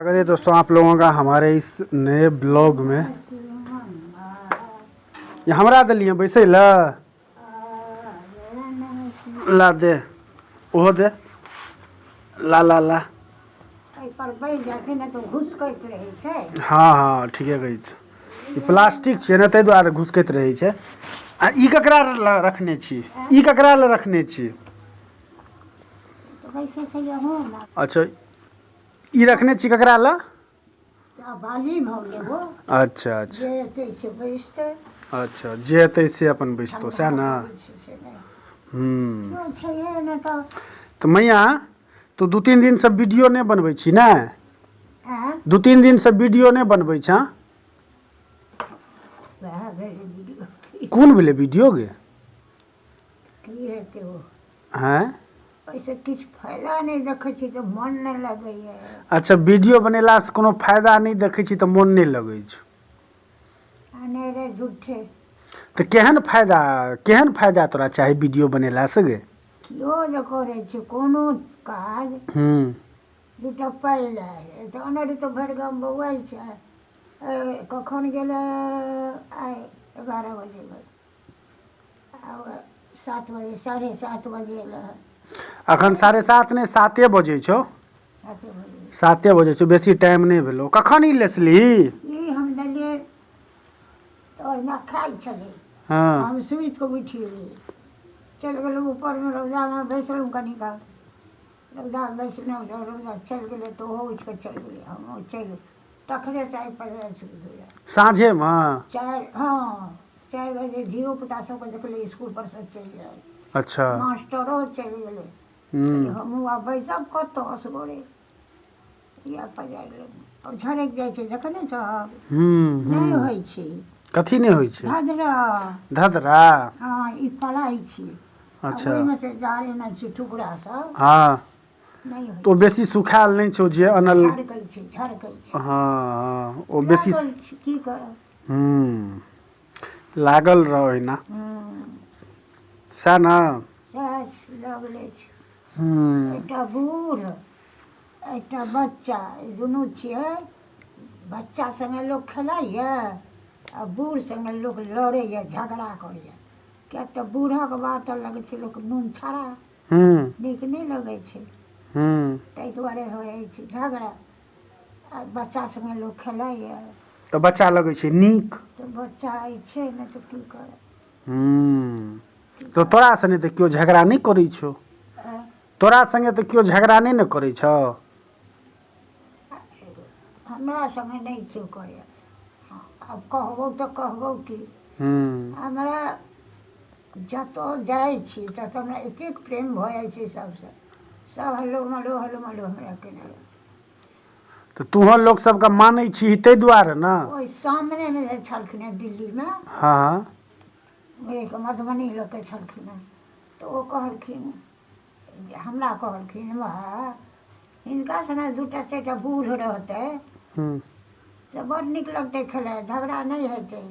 स्वागत है दोस्तों आप लोगों का हमारे इस नए ब्लॉग में। ये हमरा दिलिए बैसे ला दे ओहो दे ला ला ला पर बैठ जाते ना तो घुसकैत रहे छै। हाँ हाँ ठीके कहै छै। ई प्लास्टिक छै ने ताहि दुआरे घुसकैत रहै छै। आ ई ककरा ल रखने छी? ई ककरा ल रखने छी? तो कैसे छै हो ना अच्छा ई रखने छी ककरा ल? बाली भौ लेबो। अच्छा अच्छा जे एतै से बैसतै। अच्छा जे एतै से अपन बैसतौ सएह ने। क्यों छै ना तो मैया तू 2-3 दिन से वीडियो नहीं बनबै छी ने? हां 2-3 दिन से वीडियो नहीं बनबै छ? वह भेले वीडियो कौन भेले वीडियो गे? की हेतै ओ? हैं ऐसे किछ फायदा नहीं देखै छी तो मन नहीं लगै है। अच्छा वीडियो बनेला से कोनो फायदा नहीं देखै छी तो मन नहीं लगै छ? आने रे झूठे। तो केहन फायदा तोरा चाही वीडियो बनेला से गे? कियो जे करे छै कोनो काज दूटा पाइ लागे तो अनरे तो भरि गाम बौआइ छै। कखन गेलै आइ 11 बजे आब 7 बजे 7:30 बजे एलै। अखन 7:30 नहीं 7 बजे छौ। 7 बजे छौ बेसी टाइम नहीं भेलो। कखन ई लेसली? ई हम देलिए तो ना खाइ छले। हाँ हम सुइत को उठि गेली चल गेलहुँ ऊपर में रौदा में बैसलहुँ कनी काल। रौदा बैसलहुँ तो रौदा चल गेलै तो ओहो उठि के चल गेलै। हम चल तखने से आइ पहिले शुरू हो जाए साँझे में 4 बजे धियो पुता सबके देखले स्कूल पर से चलि जाए। अच्छा मास्टरो चलि गेलै। हमहूँ आब बैसब कतऽ असगरे या पजारि लेब। अब झरकि जाइ छै देखने छहक? नहि होइ छै। कथी नहीं होइ छै? धधरा। धधरा हाँ ई पढ़ाई छी। अच्छा ओहिमे से जारे ना छै टुकड़ा सब। हाँ नहीं होइ तो बेसी सुखायल नहीं छौ जे अनल? झरकै छै। हाँ हाँ ओ बेसी लागल छै, की करब? लागल रहो है ना सएह ना। सएह लगले छै। एकटा बूढ़ एकटा बच्चा ई दुनू छियै। बच्चा संगे लोक खेलाइए आ बूढ़ संगे लोक लड़ैए झगड़ा करैए। किएक तऽ बूढ़क बात लगै छै लोक नून छाड़ा नीक नहीं लगै छै। ताहि दुआरे होइ छै झगड़ा। आ बच्चा संगे लोक खेलाइए तो बच्चा लगै छै नीक। तो बच्चा छै ने तो की करे। तो तोरा संगे तो क्यों झगड़ा नहीं करै छौ? तोरा संगे तो क्यों झगड़ा नहीं न करै छौ? हमरा संगे नहीं क्यों करे। अब कहबो तो कहबो की हमरा जतऽ जाइ छी ततऽ हमरा एतेक प्रेम भऽ जाइ छै सबसे। सब हल्लो मल्लो हमरा केने रह। तो तुहो लोग सबके मानै छी ताहि दुआरे ना। ओहि सामने में जे छलखिन दिल्ली में हाँ एक मधुबनी लऽ के छलखिन तो ओ कहलखिन हमरा कहलखिन वाह हिनका संगे 2-4टा बूढ़ रहतै तो बड़ नीक लगतै खेलाइ झगड़ा नहीं हेतै।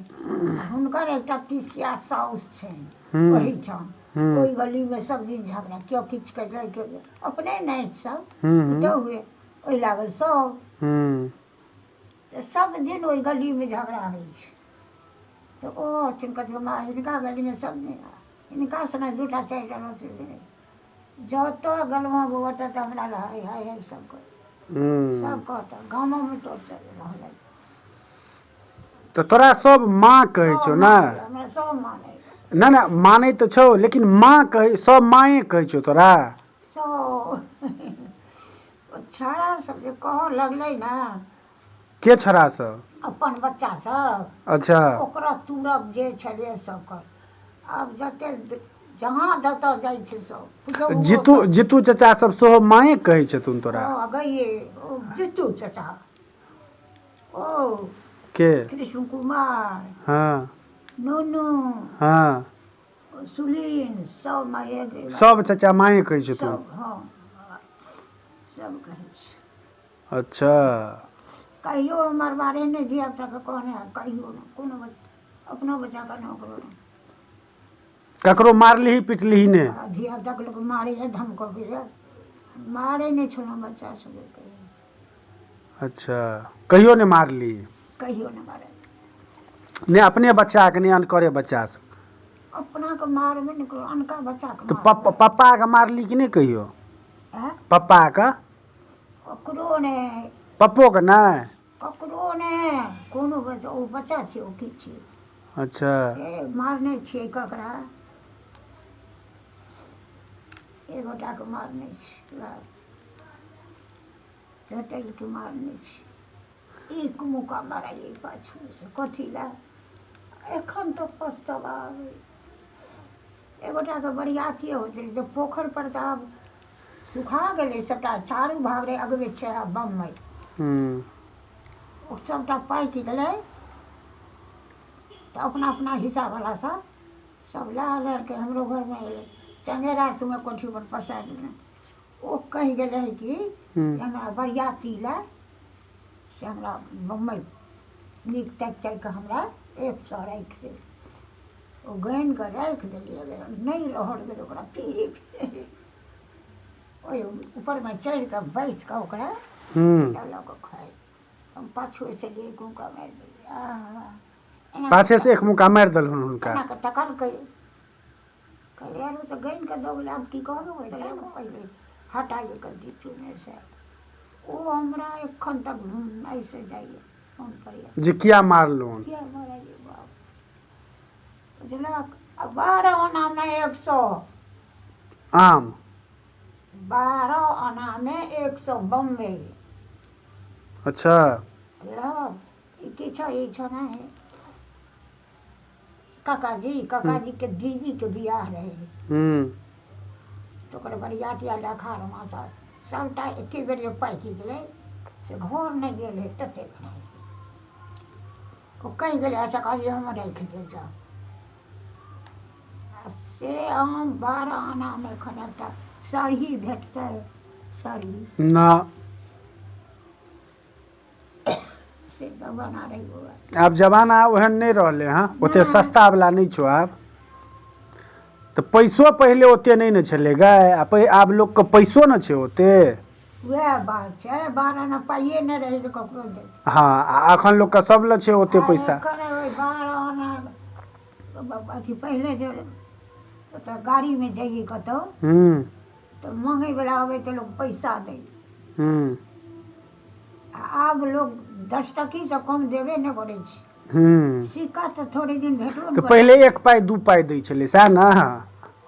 हुनकर एकटा पिसिया साउस छनि ओहीठाम ओहि गली में सब दिन झगड़ा केओ किछु कहै केओ अपने नाति सब तो हुए ओहि लागल सब तो सब दिन ओहि गली में झगड़ा होइ छै। तो ओ कहथिन माँ हिनका गली में सब दिन हिनका संगे 2-4टा रहतै जतऽ गलमा बौआ ततऽ हमरा रहै है सब कहता गाँवों में तो रहलै। तो तोरा सब माँ कहै छौ ना? हमरा सब मानै ना ना मानै तो छौ लेकिन माँ कहे सब माए कहै छौ तोरा? सब छौड़ा सब जे कहऽ लगलै ना के छौड़ा सब? अपन बच्चा सब अच्छा ओकरा तुरब जे छलियै सब कर। आब जते जहाँ जतऽ जाइ छै सब जीतू चाचा सब सेहो माए कहै छथुन तोरा? गइए ओ जीतू चाचा ओ के? कृष्ण कुमार हाँ नूनू हाँ सुलीन सब माये गए। सब चाचा माए कहै छथुन? सब हाँ सब कहै छै। अच्छा कहियो हमर बारे नहीं धिया पुता के कहने कहियो ना कोनो बच्चा अपनो बच्चा का ना ओकरो ना। ककरो मारलिही पिटलिही ने? धिया पुता के लोग मारे धमकबे मारे नहीं छोड़ो बच्चा सब। अच्छा कहियो ने मारली कहियो नहीं मारे ने अपने बच्चा के ने अनकरे बच्चा से अपना के मारबे नहीं करो अनका बच्चा के तो मारबे। पप्पा के मारली कि नहीं कहियो हैं? पप्पा के ककरो ने पप्पो के नहीं ककरो ने कोनो बच्चा ओ बच्चा छै ओ की छै अच्छा मारने छियै ककरा एगोटा के मारने छियै रटल के मारने छियै एक मुका मारलियै पाछू से कथी लए एखन तो पछतावा आबै एगोटा के बरियाती होइत रहै से पोखरि पर तऽ आब सुखा गेलै सबटा चारू भाग रे अगबे छै आ बम्बई ओ सबटा पाकि गेलै तऽ अपना अपना हिस्सावला सब लए लड़के हमरो घरमे अयलै चंगेरा सुमे कोठी पर पसारि देने ओ कहि गेलै कि हमरा बरियाती लए से हमरा बम्बई नीक ताकि ताकि कऽ हमरा 100 राखि दे ओ गानि कऽ राखि देलियै अगर नहि रहल गेलै ओकरा फिरे फिरे ओहि ऊपरमे चढ़ि कऽ बैसि कऽ ओकरा लऽ कऽ खाइ हम पाछू से लिए कुका मारि देलियै पाछे से एक मुका मारि देलहुँ हुनका एना कऽ तकर कहलियै यार ओ तऽ गानि कऽ दऽ गेलै आब की कहबै पहिले हटाइए गलती चुने से ओ हमरा एखन तक ऐसे जाइए फोन करिए जे किया मारलहुँ किया मारलियै बाप बुझलक 12 आनामे 100 आम 12 आनामे 100 बम्बई अच्छा ई की छ ई छ नहीं काकाजी के दीदी के बियाह रहे तो ओकर बरियाती आयल 18 मास सबटा एके बेर जे पाकि गेलै से घर नहि गेल है ततेक नहि ओ कहि गेलै अच्छा कहलियै हम राखि दे जाउ से आम 12 आनामे एखन एकटा सरही भेटतै सरही ना से जमाना रही हुआ आब जमाना ओहन नहीं रहले हाँ ओते सस्ता वाला नहीं छो आब तो पैसो पहले ओते नहीं न छले गाय आब लोग के पैसो न छे ओते वह बात छै 12 आना पाइए नहीं रहे तो ककरो दे हाँ अखन लोग के सब ल छे ओते पैसा 12 आना अथी पहले जो तो गाड़ी में जाइए कतौ तो मांगे वाला आवे तो लोग पैसा दे आब लोग 10 टकी से कम देबे नहीं करे छै सिक्का तो थोड़े दिन भेटबो तो पहले 1 पाई 2 पाई दै छले सएह ना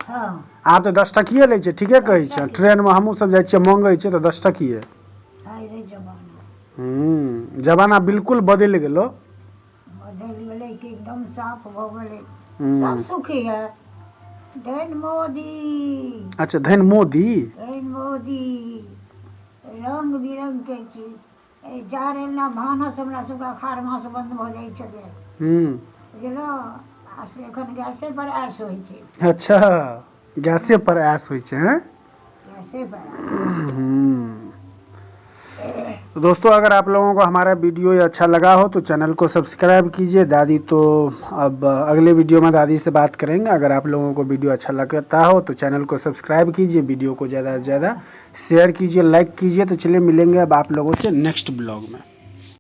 हाँ आब तो 10 टकिए लै छै ठीके कहै छै ट्रेन में हमहूँ सब जाइ छियै मांगे छै तो 10 टकिए रे जमाना जमाना बिल्कुल बदलि गेलो बदलि गेलै कि एकदम साफ भ गेलै सब सुखी है धन मोदी अच्छा धन मोदी रंग बिरंग के चीज जाड़े ना भानस हमरा सबके 18 मास बंद भ जाइ छलै बुझलो आ से एखन गैसे पर आस होइ छै अच्छा गैसे पर आस होइ छै हैं गैसे पर तो दोस्तों अगर आप लोगों को हमारा वीडियो ये अच्छा लगा हो तो चैनल को सब्सक्राइब कीजिए। दादी तो अब अगले वीडियो में दादी से बात करेंगे। अगर आप लोगों को वीडियो अच्छा लगता हो तो चैनल को सब्सक्राइब कीजिए, वीडियो को ज़्यादा से ज़्यादा शेयर कीजिए, लाइक कीजिए। तो चलिए मिलेंगे अब आप लोगों से नेक्स्ट ब्लॉग में।